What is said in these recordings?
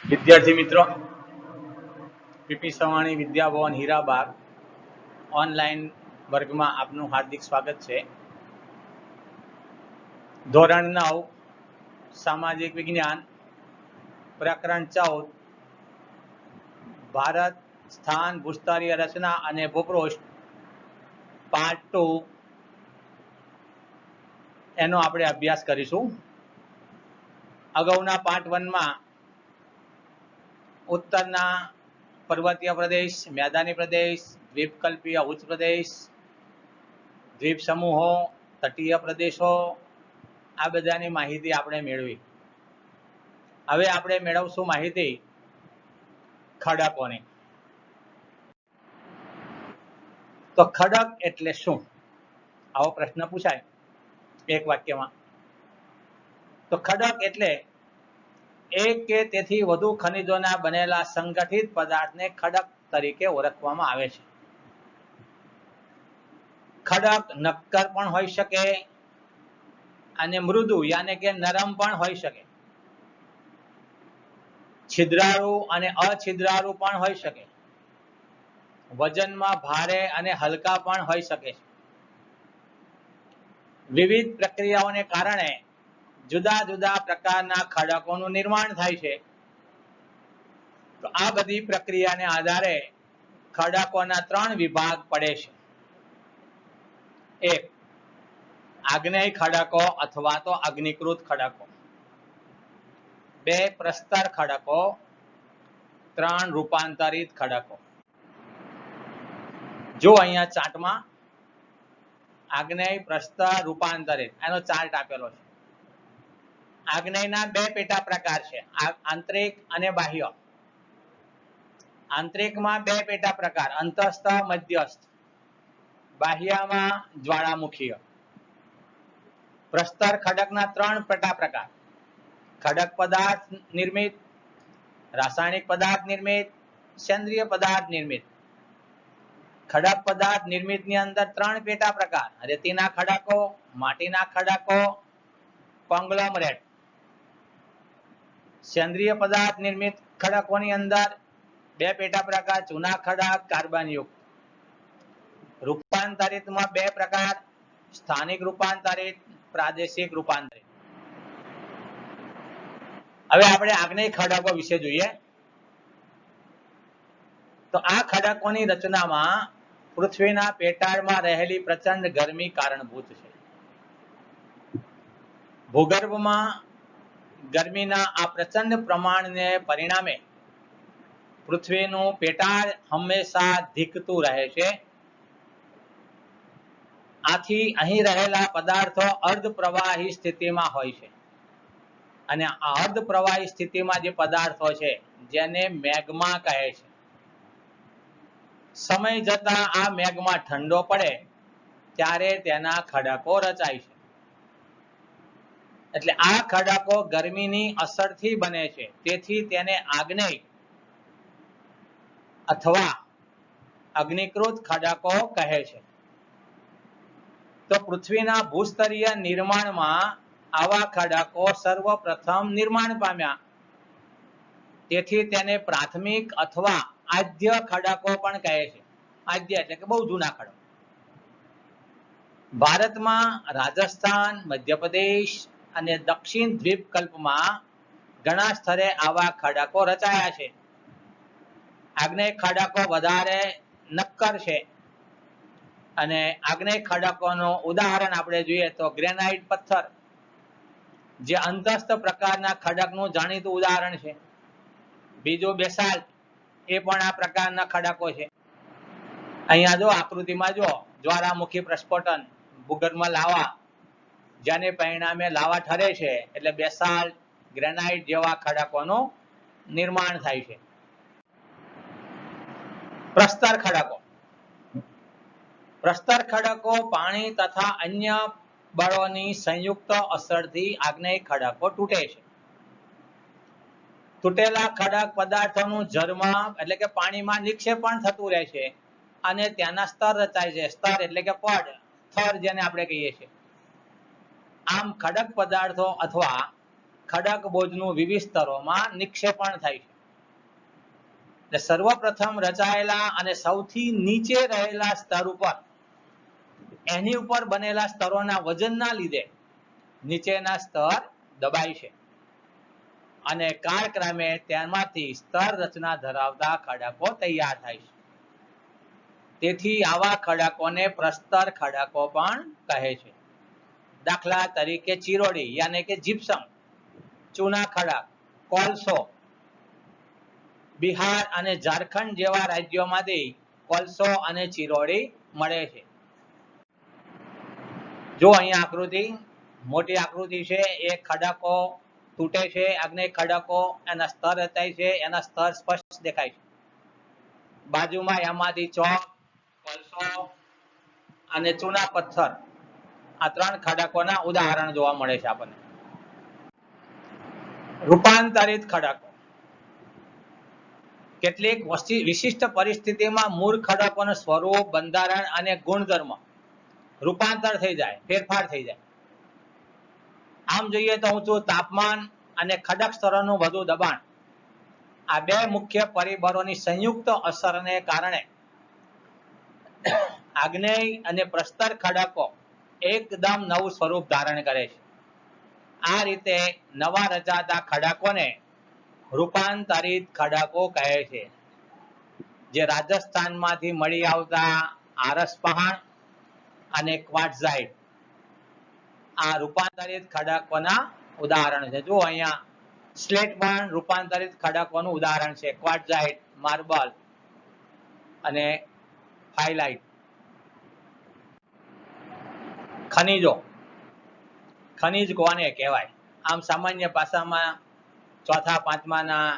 વિદ્યાર્થી મિત્રો, PP Savani Vidya Bhavan Hirabag online વર્ગમાં આપનું હાર્દિક સ્વાગત છે. ધોરણ 9 સામાજિક વિજ્ઞાન પ્રકરણ 14 ભારત સ્થાન ભૂસ્તરીય રચના અને ભૂપૃષ્ઠ પાર્ટ 2 એનો આપણે અભ્યાસ કરીશું. અગાઉના પાર્ટ 1 માં ઉત્તરના પર્વતીય પ્રદેશ, મેદાની પ્રદેશ, દ્વીપકલ્પીય ઉચ્ચ પ્રદેશ, દ્વીપ સમૂહો, તટીય પ્રદેશો, આ બધાની માહિતી આપણે મેળવી. હવે આપણે મેળવશું માહિતી ખડકોની. તો ખડક એટલે શું? આવો પ્રશ્ન પૂછાય એક વાક્યમાં. તો ખડક એટલે એક કે તેથી વધુ ખનિજોના બનેલા સંગઠિત પદાર્થને ખડક તરીકે ઓળખવામાં આવે છે. ખડક નક્કર પણ હોઈ શકે અને મૃદુ યાને કે નરમ પણ હોઈ શકે. છિદ્રાળુ અને અછિદ્રાળુ પણ હોઈ શકે. વજનમાં ભારે અને હલકા પણ હોઈ શકે છે. વિવિધ પ્રક્રિયાઓને કારણે જુદા જુદા પ્રકારના ખડકોનું નિર્માણ થાય છે. તો આ બધી પ્રક્રિયાને આધારે ખડકોના 3 વિભાગ પડે છે. એક, આગ્નેય ખડકો અથવા તો અગ્નિકૃત ખડકો. 2, પ્રસ્તર ખડકો. 3, રૂપાંતરિત ખડકો. જો અહીંયા ચાર્ટમાં આગ્નેય, પ્રસ્તર, રૂપાંતરિત એનો ચાર્ટ આપેલો છે. આગ્નેયના 2 પેટા પ્રકાર છે, આંતરિક અને બાહ્ય. આંતરિકમાં 2 પેટા પ્રકાર, અંતસ્થ, મધ્યસ્થ. બાહ્યમાં જ્વાળામુખીય. પ્રસ્તર ખડકના 3 પેટા પ્રકાર, ખડક પદાર્થ નિર્મિત, રાસાયણિક પદાર્થ નિર્મિત, સેન્દ્રિય પદાર્થ નિર્મિત. ખડક પદાર્થ નિર્મિતની અંદર 3 પેટા પ્રકાર, રેતીના ખડકો, માટીના ખડકો, કોંગ્લોમરેટ. સેન્દ્રિય પદાર્થ નિર્મિત ખડકોની અંદર 2 પેટા પ્રકાર, ચૂના ખડક, કાર્બનયુક્ત. રૂપાંતરિતમાં 2 પ્રકાર, સ્થાનિક રૂપાંતરિત, પ્રાદેશિક રૂપાંતરિત. હવે આપણે આગ્નેય ખડકો વિશે જોઈએ. તો આ ખડકોની રચનામાં પૃથ્વીના પેટાળમાં રહેલી પ્રચંડ ગરમી કારણભૂત છે. ભૂગર્ભમાં ગરમીના આ પ્રચંડ પ્રમાણને પરિણામે પૃથ્વીનું પેટાળ હંમેશા ધીકતું રહે છે. આથી અહીં રહેલા પદાર્થો અર્ધપ્રવાહી સ્થિતિમાં હોય છે. અને આ અર્ધપ્રવાહી સ્થિતિમાં જે પદાર્થો છે જેને મેગ્મા કહે છે. સમય જતા આ મેગ્મા ઠંડો પડે ત્યારે તેના ખડકો રચાય છે. એટલે આ ખડકો ગરમીની અસરથી બને છે. તેથી તેને આગ્નેય અથવા અગ્નિકૃત ખડકો કહે છે. તો પૃથ્વીના ભૂસ્તરીય નિર્માણમાં આવા ખડકો સર્વપ્રથમ નિર્માણ પામ્યા. તેથી તેને પ્રાથમિક અથવા આદ્ય ખડકો પણ કહે છે. આદ્ય એટલે કે બહુ જૂના ખડકો. ભારતમાં રાજસ્થાન, મધ્યપ્રદેશ અને દક્ષિણ દ્વીપકલ્પમાં ઘણા સ્થળે આવા ખડકો રચાયા છે. આગ્નેય ખડકો વધારે નક્કર છે. અને આગ્નેય ખડકોનું ઉદાહરણ આપણે જોઈએ તો ગ્રેનાઇટ પથ્થર, જે અંતસ્થ પ્રકારના ખડકનું જાણીતું ઉદાહરણ છે. બીજું બેસાલ્ટ, એ પણ આ પ્રકારના ખડકો છે. અહીંયા જો આકૃતિમાં જો જ્વાળામુખી પ્રસ્ફોટન, ભૂગર્ભમાં લાવા, જેને પરિણામે લાવા ઠરે છે, એટલે બેસાલ્ટ, ગ્રેનાઇટ જેવા ખડકોનું નિર્માણ થાય છે. પ્રસ્તર ખડકો. પ્રસ્તર ખડકો પાણી તથા અન્ય બળોની સંયુક્ત અસરથી આગ્નેય ખડકો તૂટે છે. તૂટેલા ખડક પદાર્થોનું જળમાં એટલે કે પાણીમાં નિક્ષેપણ થતું રહે છે અને ત્યાંના સ્તર રચાય છે. સ્તર એટલે કે પડ, થર જેને આપણે કહીએ છીએ. આમ ખડક પદાર્થો અથવા ખડક બોજનું વિવિધ સ્તરોમાં નિક્ષેપણ થાય છે. એટલે સર્વપ્રથમ રચાયેલા અને સૌથી નીચે રહેલા સ્તર ઉપર એની ઉપર બનેલા સ્તરોના વજનના લીધે નીચેના સ્તર દબાય છે અને કાળક્રમે તેમાંથી સ્તર રચના ધરાવતા ખડકો તૈયાર થાય છે. તેથી આવા ખડકોને પ્રસ્તર ખડકો પણ કહે છે. દાખલા તરીકે ચિરોડી યાને કે જીપ્સમ, ચૂના ખડક, કોલસો. બિહાર અને ઝારખંડ જેવા રાજ્યોમાંથી કોલસો અને ચિરોડી મળે છે. જો અહીંયા આકૃતિ, મોટી આકૃતિ છે, એ ખડકો તૂટે છે, આગ્નેય ખડકો એના સ્તર રચાય છે, એના સ્તર સ્પષ્ટ દેખાય છે. બાજુમાં એમાંથી ચોક, કોલસો અને ચૂના પથ્થર, આ ત્રણ ખડકોના ઉદાહરણ જોવા મળે છે આપણને. રૂપાંતરિત ખડકો. કેટલીક વિશિષ્ટ પરિસ્થિતિમાં મૂળ ખડકોનું સ્વરૂપ, બંધારણ અને ગુણધર્મ રૂપાંતર થઈ જાય, ફેરફાર થઈ જાય. આમ જોઈએ તો ઊંચું તાપમાન અને ખડક સ્તરોનું વધુ દબાણ, આ બે મુખ્ય પરિબળોની સંયુક્ત અસરને કારણે આગ્નેય અને પ્રસ્તર ખડકો એકદમ નવું સ્વરૂપ ધારણ કરે છે. આ રીતે નવા રચાતા ખડકોને રૂપાંતરિત ખડકો કહે છે. જે રાજસ્થાનમાંથી મળી આવતા આરસ પહાણ અને ક્વાર્ટઝાઇટ આ રૂપાંતરિત ખડકોના ઉદાહરણ છે. જો અહીંયા સ્લેટ પણ રૂપાંતરિત ખડકોનું ઉદાહરણ છે. ક્વાર્ટઝાઇટ, માર્બલ અને હાઇલાઇટ. ખનિજો. ખનિજ કોને કહેવાય? આમ સામાન્ય ભાષામાં ચોથા પાંચમાના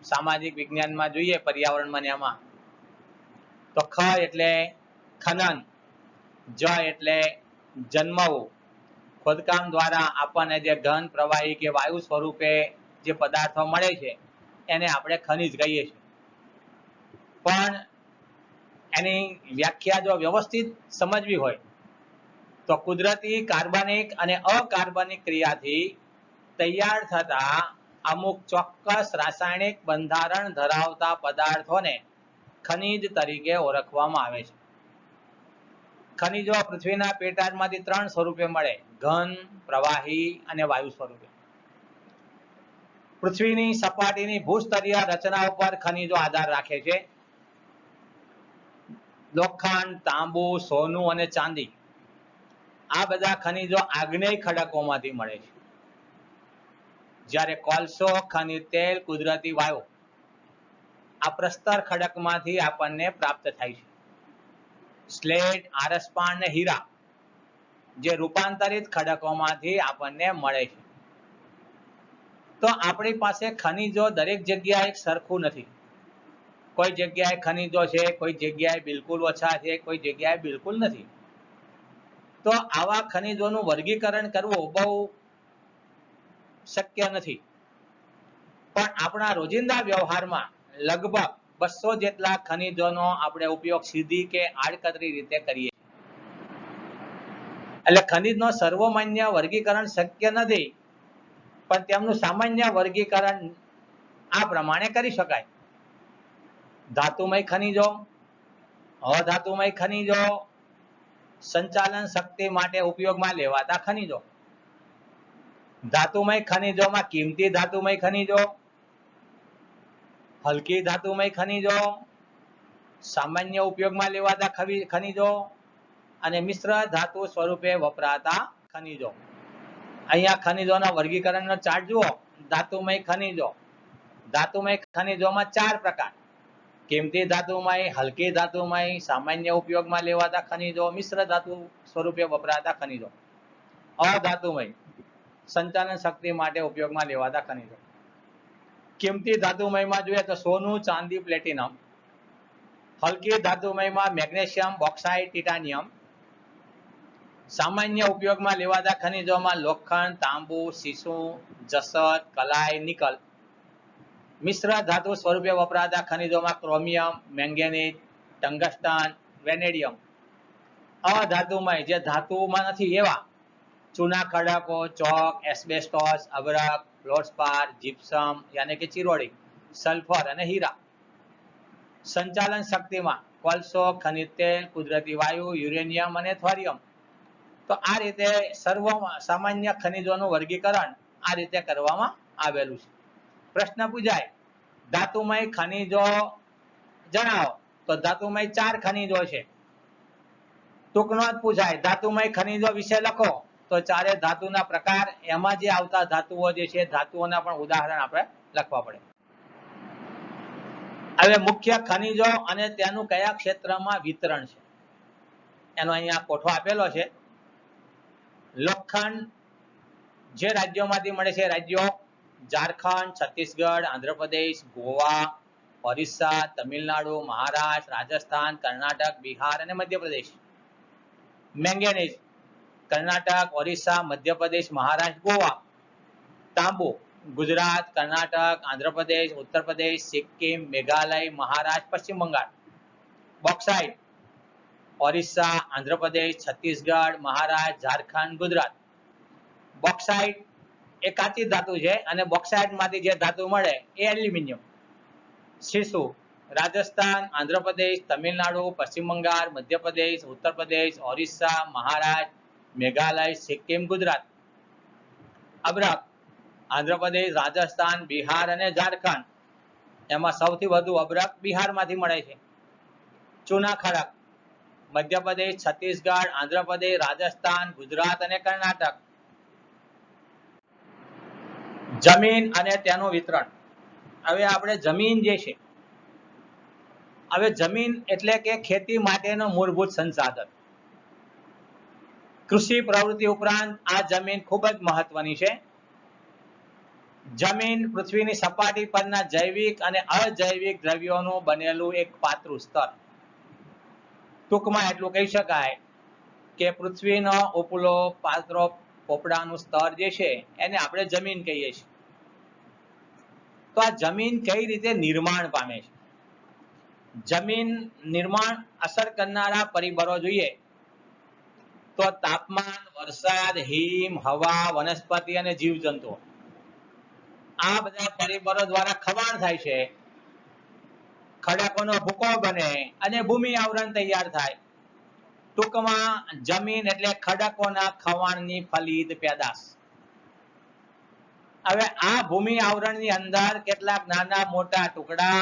સામાજિક વિજ્ઞાનમાં જોઈએ, પર્યાવરણમાં એમાં તો ખ એટલે ખનન, જ એટલે જન્મવું. ખોદકામ દ્વારા આપણને જે ઘન, પ્રવાહી કે વાયુ સ્વરૂપે જે પદાર્થો મળે છે એને આપણે ખનિજ કહીએ છીએ. પણ એની વ્યાખ્યા જો વ્યવસ્થિત સમજવી હોય તો કુદરતી કાર્બનિક અને અકાર્બનિક ક્રિયાથી તૈયાર થતા અમુક ચોક્કસ રાસાયણિક બંધારણ ધરાવતા પદાર્થોને ખનિજ તરીકે ઓળખવામાં આવે છે. ખનિજો પૃથ્વીના પેટાળમાંથી ત્રણ સ્વરૂપે મળે: ઘન, પ્રવાહી અને વાયુ સ્વરૂપે. પૃથ્વીની સપાટીની ભૂસ્તરીય રચના ઉપર ખનિજો આધાર રાખે છે. લોખંડ, તાંબુ, સોનું અને ચાંદી, આ બધા ખનિજો આગ્નેય ખડકોમાંથી મળે છે. જ્યારે કોલસો, ખનિજ તેલ, કુદરતી વાયુ આ પ્રસ્તર ખડકમાંથી આપણને પ્રાપ્ત થાય છે. સ્લેટ, આરસપાણ અને હીરા જે રૂપાંતરિત ખડકોમાંથી આપણને મળે છે. તો આપણી પાસે ખનિજો દરેક જગ્યાએ સરખું નથી. કોઈ જગ્યાએ ખનિજો છે, કોઈ જગ્યાએ બિલકુલ ઓછા છે, કોઈ જગ્યાએ બિલકુલ નથી. તો આવા ખનિજોનું વર્ગીકરણ કરવું બહુ શક્ય નથી. પણ આપણા રોજિંદા વ્યવહારમાં લગભગ 200 જેટલા ખનિજોનો આપણે ઉપયોગ સીધી કે આડકતરી રીતે કરીએ. એટલે ખનિજનો સર્વમાન્ય વર્ગીકરણ શક્ય નથી, પણ તેમનું સામાન્ય વર્ગીકરણ આ પ્રમાણે કરી શકાય. ધાતુમય ખનિજો, અધાતુમય ખનિજો, સંચાલન શક્તિ માટે ઉપયોગમાં લેવાતા ખનિજો. ધાતુમય ખનિજોમાં કિંમતી ધાતુમય ખનિજો, હલકી ધાતુમય ખનિજો, સામાન્ય ઉપયોગમાં લેવાતા ખનિજો અને મિશ્ર ધાતુ સ્વરૂપે વપરાતા ખનિજો. અહીંયા ખનિજોના વર્ગીકરણનો ચાર્ટ જુઓ. ધાતુમય ખનિજો. ધાતુમય ખનિજોમાં 4 પ્રકાર: કિંમતી ધાતુમય, હલકી ધાતુમય, સામાન્ય ઉપયોગમાં લેવાતા ખનિજો, મિશ્ર ધાતુ સ્વરૂપે વપરાતા ખનિજો. અધાતુમય, સંચાલન શક્તિ માટે ઉપયોગમાં લેવાતા ખનિજો. કિંમતી ધાતુમયમાં જોઈએ તો સોનું, ચાંદી, પ્લેટિનમ. હલકી ધાતુમયમાં મેગ્નેશિયમ, બોક્સાઇટ, ટિટાનિયમ. સામાન્ય ઉપયોગમાં લેવાતા ખનિજોમાં લોખંડ, તાંબુ, સીસું, જસત, કલાય, નિકલ. મિશ્ર ધાતુ સ્વરૂપે વપરાતા ખનિજોમાં ક્રોમિયમ, મેંગેનીઝ, ટંગસ્ટન, વેનેડિયમ. અધાતુમય જે ધાતુમાં નથી એવા ચૂના ખડકો, ચોક, એસ્બેસ્ટોસ, અબરખ, ફ્લોરસ્પાર, જીપ્સમ યાને કે ચિરોડી, સલ્ફર અને હીરા. સંચાલન શક્તિમાં કોલસો, ખનિજ તેલ, કુદરતી વાયુ, યુરેનિયમ અને થોરિયમ. તો આ રીતે સર્વ સામાન્ય ખનિજોનું વર્ગીકરણ આ રીતે કરવામાં આવેલું છે. પ્રશ્ન પૂછાય, ધાતુમય ખનિજો જણાવો, તો ધાતુમય 4 ખનિજો છે. ટૂંકનો જ પૂછાય, ધાતુમય ખનિજો વિશે લખો, તો ચારે ધાતુના પ્રકાર, એમાં જે આવતા ધાતુઓ જે છે, ધાતુઓના પણ ઉદાહરણ આપણે લખવા પડે. હવે મુખ્ય ખનિજો અને તેનું કયા ક્ષેત્રમાં વિતરણ છે, એનો અહીંયા કોઠો આપેલો છે. લોખંડ જે રાજ્યોમાંથી મળે છે, રાજ્યો ઝારખંડ, છત્તીસગઢ, આંધ્રપ્રદેશ, ગોવા, ઓરિસ્સા, તમિલનાડુ, મહારાષ્ટ્ર, રાજસ્થાન, કર્ણાટક, બિહાર અને મધ્યપ્રદેશ. મેંગેનીઝ કર્ણાટક, ઓરિસ્સા, મધ્યપ્રદેશ, મહારાષ્ટ્ર, ગોવા. તાંબુ ગુજરાત, કર્ણાટક, આંધ્રપ્રદેશ, ઉત્તર પ્રદેશ, સિક્કિમ, મેઘાલય, મહારાષ્ટ્ર, પશ્ચિમ બંગાળ. બોક્સાઇટ ઓરિસ્સા, આંધ્રપ્રદેશ, છત્તીસગઢ, મહારાષ્ટ્ર, ઝારખંડ, ગુજરાત. બોક્સાઇટ એ કાચી ધાતુ છે અને બોક્સાઇટમાંથી જે ધાતુ મળે એ એલ્યુમિનિયમ. શીશુ રાજસ્થાન, આંધ્રપ્રદેશ, તમિલનાડુ, પશ્ચિમ બંગાળ, મધ્યપ્રદેશ, ઉત્તર પ્રદેશ, ઓરિસ્સા, મહારાષ્ટ્ર, મેઘાલય, સિક્કિમ, ગુજરાત. અબરખ આંધ્રપ્રદેશ, રાજસ્થાન, બિહાર અને ઝારખંડ. એમાં સૌથી વધુ અબરખ બિહારમાંથી મળે છે. ચૂના ખડક મધ્યપ્રદેશ, છત્તીસગઢ, આંધ્રપ્રદેશ, રાજસ્થાન, ગુજરાત અને કર્ણાટક. જમીન અને તેનું વિતરણ. હવે આપણે જમીન જે છે, હવે જમીન એટલે કે ખેતી માટેનો મૂળભૂત સંસાધન. કૃષિ પ્રવૃત્તિ ઉપરાંત આ જમીન ખૂબ જ મહત્વની છે. જમીન પૃથ્વીની સપાટી પરના જૈવિક અને અજૈવિક દ્રવ્યોનું બનેલું એક પાતળું સ્તર. ટૂંકમાં એટલું કહી શકાય કે પૃથ્વીનો ઉપલો પાતળો પોપડાનું સ્તર જે છે એને આપણે જમીન કહીએ છીએ. તો આ જમીન કઈ રીતે નિર્માણ પામે છે? જમીન નિર્માણ અસર કરનારા પરિબળો જોઈએ તો તાપમાન, વરસાદ, હિમ, હવા, વનસ્પતિ અને જીવજંતુઓ. આ બધા પરિબળો દ્વારા ખવાણ થાય છે, ખડકોનો ભૂકો બને અને ભૂમિ આવરણ તૈયાર થાય. ટૂંકમાં જમીન એટલે ખડકોના ખવાણની ફલિત પેદાશ. હવે આ ભૂમિ આવરણની અંદર કેટલાક નાના મોટા ટુકડા,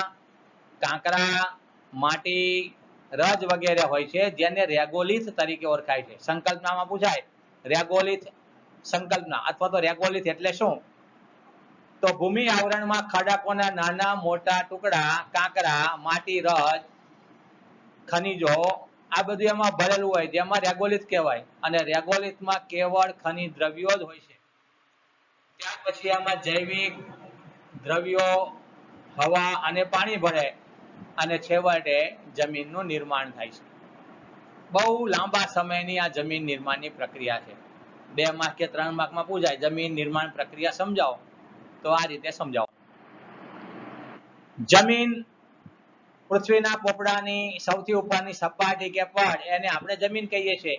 કાંકરા, માટી, રજ વગેરે હોય છે, જેને રેગોલિથ તરીકે ઓળખાય છે. સંકલ્પનામાં પૂછાય રેગોલિથ સંકલ્પના અથવા તો રેગોલિથ એટલે શું? તો ભૂમિ આવરણમાં ખડકોના નાના મોટા ટુકડા, કાંકરા, માટી, રજ, ખનિજો આ બધું એમાં ભરેલું હોય, જેમાં રેગોલિથ કહેવાય. અને રેગોલિથમાં કેવળ ખનિજ દ્રવ્યો જ હોય છે. ત્યાર પછી આમાં જૈવિક દ્રવ્યો, હવા અને પાણી ભળે અને છેવટે જમીનનું નિર્માણ થાય છે. બહુ લાંબા સમયની આ જમીન નિર્માણની પ્રક્રિયા છે. 2 માર્ક કે 3 માર્કમાં પૂછાય જમીન નિર્માણ પ્રક્રિયા સમજાવો, તો આ રીતે સમજાવો. જમીન પૃથ્વીના પોપડાની સૌથી ઉપરની સપાટી કે પડ એને આપણે જમીન કહીએ છીએ.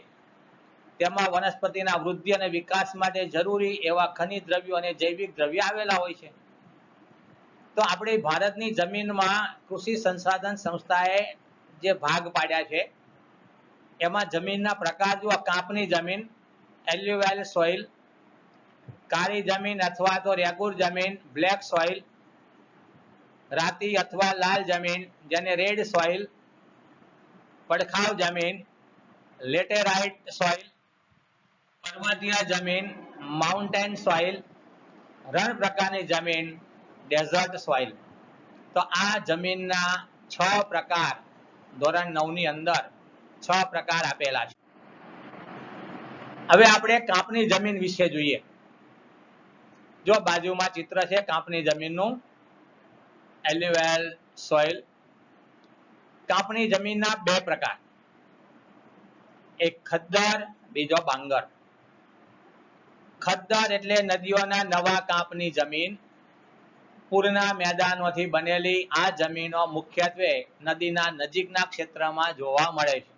તેમાં વનસ્પતિના વૃદ્ધિ અને વિકાસ માટે જરૂરી એવા ખનિજ દ્રવ્યો અને જૈવિક દ્રવ્યો આવેલા હોય છે. તો આપણી ભારતની જમીનમાં કૃષિ સંસાધન સંસ્થાએ જે ભાગ પાડ્યા છે એમાં જમીનના પ્રકાર જુઓ. કાંપની જમીન એલ્યુવેલ સોઇલ, કાળી જમીન અથવા તો રેગુર જમીન બ્લેક સોઇલ, રાતી અથવા લાલ જમીન જેને રેડ સોઇલ, પડખાવ જમીન લેટેરાઇટ સોઇલ, પર્વતીય જમીન માઉન્ટેન સોઇલ, રણ પ્રકારની જમીન ડેઝર્ટ સોઇલ. તો આ જમીનના 6 પ્રકાર ધોરણ 9 ની અંદર 6 પ્રકાર આપેલા છે. હવે આપણે કાંપની જમીન વિશે જોઈએ. જો બાજુમાં ચિત્ર છે કાંપની જમીનનું, એલ્યુવેલ સોઇલ. કાંપની જમીનના 2 પ્રકાર, એક ખદ્દર, બીજો બાંગર. ખદ્દર એટલે નદીઓના નવા કાંપની જમીન. પૂરના મેદાનોથી બનેલી આ જમીનો મુખ્યત્વે નદીના નજીકના ક્ષેત્રમાં જોવા મળે છે.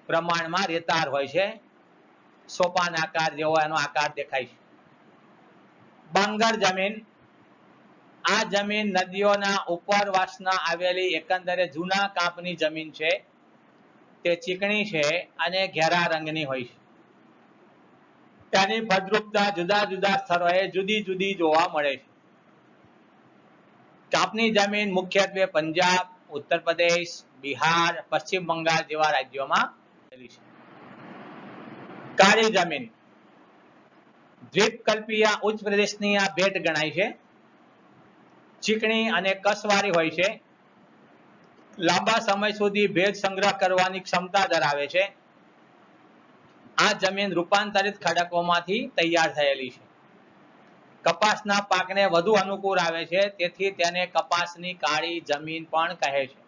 પ્રમાણમાં રેતાળ હોય છે, સોપાન આકાર જેવો એનો આકાર દેખાય છે. બાંગર જમીન આ જમીન નદીઓના ઉપરવાસના આવેલી એકંદરે જૂના કાપની જમીન છે. તે ચીકણી છે અને ઘેરા રંગની હોય છે. તેની ફળદ્રુપતા જુદા જુદા સ્થળોએ જુદી જુદી જોવા મળે છે. કાપની જમીન મુખ્યત્વે પંજાબ, ઉત્તર પ્રદેશ, બિહાર, પશ્ચિમ બંગાળ જેવા રાજ્યોમાં થયેલી છે. કાળી જમીન દ્વીપકલ્પીય ઉચ્ચ પ્રદેશની આ ભેટ ગણાય છે. ચીકણી અને કસવારી હોય છે. લાંબા સમય સુધી ભેજ સંગ્રહ કરવાની ક્ષમતા ધરાવે છે. આ જમીન રૂપાંતરિત ખડકોમાંથી તૈયાર થયેલી છે. કપાસના પાકને વધુ અનુકૂળ આવે છે, તેથી તેને કપાસની કાળી જમીન પણ કહે છે.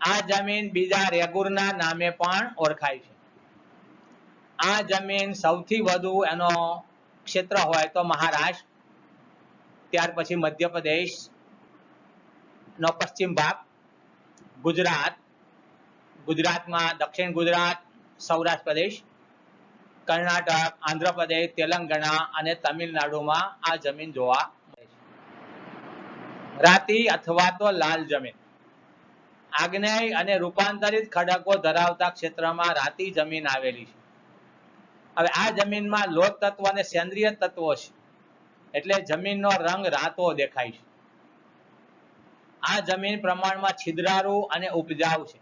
આ જમીન બીજા રેગુરના નામે પણ ઓળખાય છે. આ જમીન સૌથી વધુ એનો ક્ષેત્ર હોય તો મહારાષ્ટ્ર, ત્યાર પછી મધ્યપ્રદેશ નો પશ્ચિમ ભાગ, ગુજરાત, ગુજરાતમાં દક્ષિણ ગુજરાત, સૌરાષ્ટ્ર પ્રદેશ, કર્ણાટક, આંધ્રપ્રદેશ, તેલંગાણા અને તમિલનાડુમાં આ જમીન જોવા મળે છે. રાતી અથવા તો લાલ જમીન આગ્નેય અને રૂપાંતરિત ખડકો ધરાવતા ક્ષેત્રમાં રાતી જમીન આવેલી છે. હવે આ જમીનમાં લોહ તત્વ અને સેન્દ્રિય તત્વો છે, એટલે જમીનનો રંગ રાતો દેખાય છે. આ જમીન પ્રમાણમાં છિદ્રાળુ અને ઉપજાઉ છે.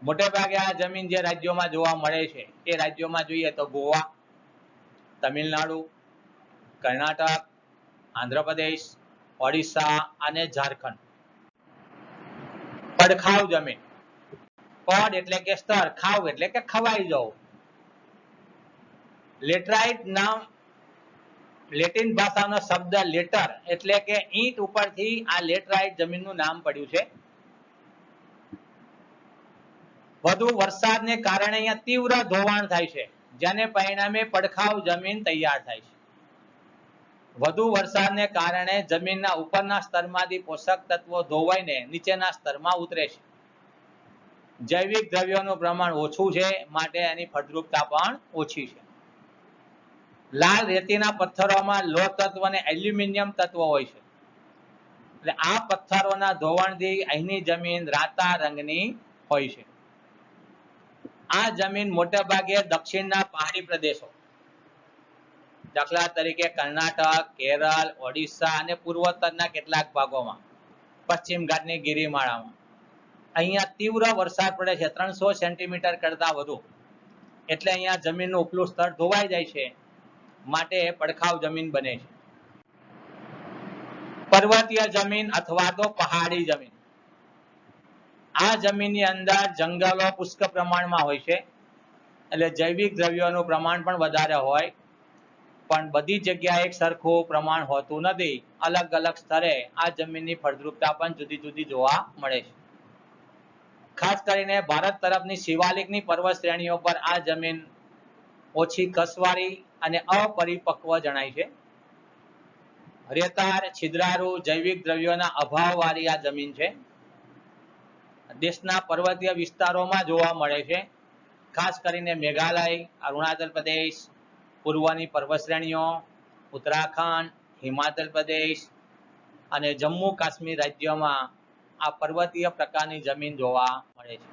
મોટે ભાગે આ જમીન જે રાજ્યોમાં જોવા મળે છે એ રાજ્યોમાં જોઈએ તો ગોવા, તમિલનાડુ, કર્ણાટક, આંધ્રપ્રદેશ, ઓડિશા અને ઝારખંડ. પડખાવ જમીન, પડ એટલે કે સ્તર, ખાવ એટલે કે ખવાઈ જવું. લેટરાઇટ નામ લેટિન ભાષાનો શબ્દ લેટર એટલે કે ઈંટ ઉપરથી આ લેટરાઇટ જમીનનું નામ પડ્યું છે. વધુ વરસાદને કારણે અહીંયા તીવ્ર ધોવાણ થાય છે, જેને પરિણામે પડખાવ જમીન તૈયાર થાય છે. વધુ વરસાદને કારણે જમીનના ઉપરના સ્તરમાંથી પોષક તત્વો ધોવાઈને નીચેના સ્તરમાં ઉતરે છે. જૈવિક દ્રવ્યોનું પ્રમાણ ઓછું છે, માટે એની ફળદ્રુપતા પણ ઓછી છે. લાલ રેતીના પથ્થરોમાં લોહ તત્વ અને એલ્યુમિનિયમ તત્વો હોય છે, એટલે આ પથ્થરોના ધોવાણથી અહીંની જમીન રાતા રંગની હોય છે. આ જમીન મોટે ભાગે દક્ષિણના પહાડી પ્રદેશો, દાખલા તરીકે કર્ણાટક, કેરળ, ઓડિશા અને પૂર્વોત્તરના કેટલાક ભાગોમાં, પશ્ચિમ ઘાટની ગિરિમાળામાં અહીંયા તીવ્ર વરસાદ પડે છે, 300 સેન્ટીમીટર કરતા વધુ, એટલે અહીંયા જમીનનું ઉપલું સ્તર ધોવાઈ જાય છે, માટે પડખાવ જમીન બને છે. પર્વતીય જમીન અથવા તો પહાડી જમીન, આ જમીનની અંદર જંગલો પુષ્કળ પ્રમાણમાં હોય છે, એટલે જૈવિક દ્રવ્યોનું પ્રમાણ પણ વધારે હોય, પણ બધી જગ્યાએ એક સરખું પ્રમાણ હોતું નથી. અલગ અલગ સ્તરે આ જમીનની ફળદ્રુપતા પણ જુદી જુદી જોવા મળે છે. ખાસ કરીને ભારત તરફની શિવાલિકની પર્વત શ્રેણીઓ પર આ જમીન ઓછી કસવારી અને અપરિપક્વ જણાય છે. રેતાળ, છિદ્રાળુ, જૈવિક દ્રવ્યોના અભાવવાળી આ જમીન છે. દેશના પર્વતીય વિસ્તારોમાં જોવા મળે છે, ખાસ કરીને મેઘાલય, અરુણાચલ પ્રદેશ, પૂર્વની પર્વત શ્રેણીઓ, ઉત્તરાખંડ, હિમાચલ પ્રદેશ અને જમ્મુ કાશ્મીર રાજ્યોમાં આ પર્વતીય પ્રકારની જમીન જોવા મળે છે.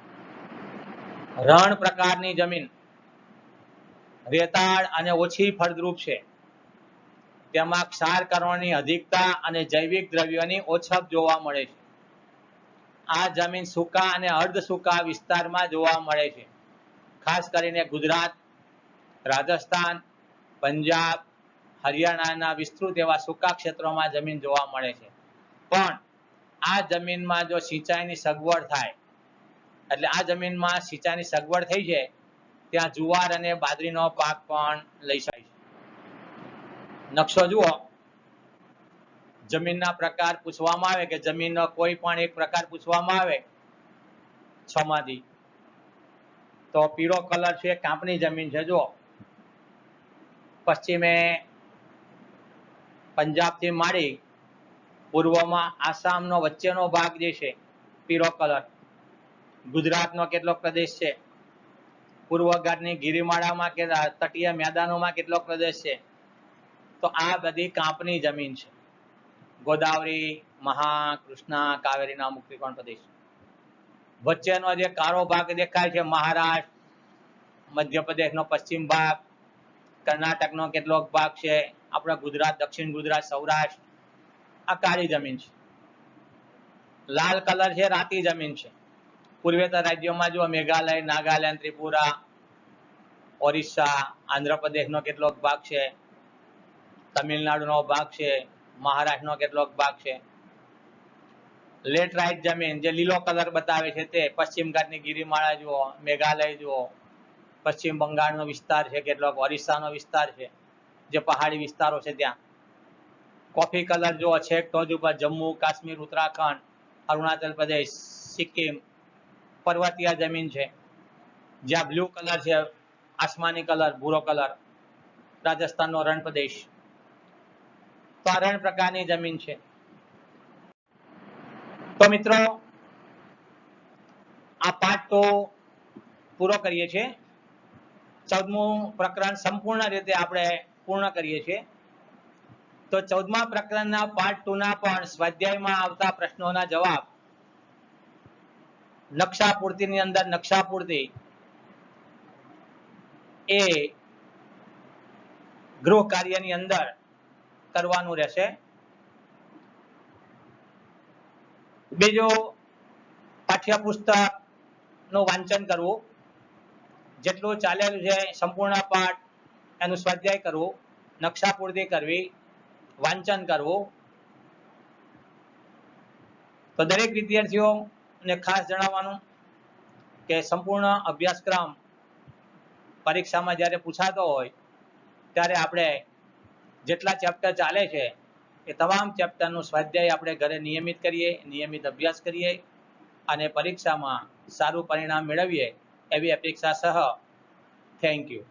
રણ પ્રકારની જમીન રેતાળ અને ઓછી ફળદ્રુપ છે. તેમાં ક્ષારકણોની અધિકતા અને જૈવિક દ્રવ્યોની ઓછપ જોવા મળે છે. આ જમીન સૂકા અને અર્ધ સૂકા વિસ્તારમાં જોવા મળે છે, ખાસ કરીને ગુજરાત, રાજસ્થાન, પંજાબ, હરિયાણાના વિસ્તૃત એવા સૂકા ક્ષેત્રોમાં જમીન જોવા મળે છે. પણ આ જમીનમાં જો સિંચાઈની સગવડ થાય, એટલે આ જમીનમાં સિંચાઈની સગવડ થઈ છે, ત્યાં જુવાર અને બાજરીનો પાક પણ લઈ શકાય છે. નકશો જુઓ, જમીનના પ્રકાર પૂછવામાં આવે કે જમીનનો કોઈ પણ એક પ્રકાર પૂછવામાં આવે 6 માંથી, તો પીળો કલર છે કાંપની જમીન છે. જુઓ, પશ્ચિમે પંજાબથી માંડી પૂર્વમાં આસામનો વચ્ચેનો ભાગ જે છે પીળો કલર, ગુજરાતનો કેટલોક પ્રદેશ છે, પૂર્વ ઘાટની ગિરિમાળામાં કે તટીય મેદાનોમાં કેટલોક પ્રદેશ છે, તો તો આ બધી કાંપની જમીન છે. ગોદાવરી, મહા, કૃષ્ણા, કાવેરીના અમુક ત્રિકોણ પ્રદેશ. વચ્ચેનો જે કાળો ભાગ દેખાય છે મહારાષ્ટ્ર, મધ્યપ્રદેશનો પશ્ચિમ ભાગ, કર્ણાટકનો કેટલોક ભાગ છે, આપણા ગુજરાત, દક્ષિણ ગુજરાત, સૌરાષ્ટ્ર, આ કાળી જમીન છે. લાલ કલર છે રાતી જમીન છે. પૂર્વેતર રાજ્યોમાં જુઓ મેઘાલય, નાગાલેન્ડ, ત્રિપુરા, ઓરિસ્સા, આંધ્રપ્રદેશનો કેટલોક ભાગ છે, તમિલનાડુનો ભાગ છે, મહારાષ્ટ્રનો કેટલોક ભાગ છે. લેટરાઇટ જમીન જે લીલો કલર બતાવે છે તે પશ્ચિમ ઘાટની ગિરિમાળા જુઓ, મેઘાલય જુઓ, પશ્ચિમ બંગાળનો વિસ્તાર છે, કેટલોક ઓરિસ્સાનો વિસ્તાર છે, જે પહાડી વિસ્તારો છે ત્યાં. કોફી કલર જુઓ છેક ટોચ ઉપર જમ્મુ, કાશ્મીર, ઉત્તરાખંડ, અરુણાચલ પ્રદેશ, સિક્કિમ, પર્વતીય જમીન છે. જ્યાં બ્લુ કલર છે, આસમાની કલર, ભૂરો કલર, રાજસ્થાનનો રણ પ્રદેશ. તો આ રણ પ્રકારની જમીન છે. તો મિત્રો આ પાઠ તો પૂરો કરીએ છીએ. 14મું પ્રકરણ સંપૂર્ણ રીતે આપણે પૂર્ણ કરીએ છીએ. તો 14મા પ્રકરણના પાર્ટ 2 ના પણ સ્વાધ્યાયમાં આવતા પ્રશ્નોના જવાબ નકશા પૂર્તિની અંદર નકશા પૂર્તિ એ ગૃહ કાર્યની અંદર કરવાનું રહેશે. બીજું, પાઠ્યપુસ્તક નું વાંચન કરવું, જેટલું ચાલેલું છે સંપૂર્ણ પાઠ એનું સ્વાધ્યાય કરવું, નકશા પૂર્તિ કરવી, વાંચન કરવું. તો દરેક વિદ્યાર્થીઓને ખાસ જણાવવાનું કે સંપૂર્ણ અભ્યાસક્રમ પરીક્ષામાં જ્યારે પૂછાતો હોય ત્યારે આપણે જેટલા ચેપ્ટર ચાલે છે એ તમામ ચેપ્ટરનું સ્વાધ્યાય આપણે ઘરે નિયમિત કરીએ, નિયમિત અભ્યાસ કરીએ અને પરીક્ષામાં સારું પરિણામ મેળવીએ એવી અપેક્ષા સહ થેન્ક યુ.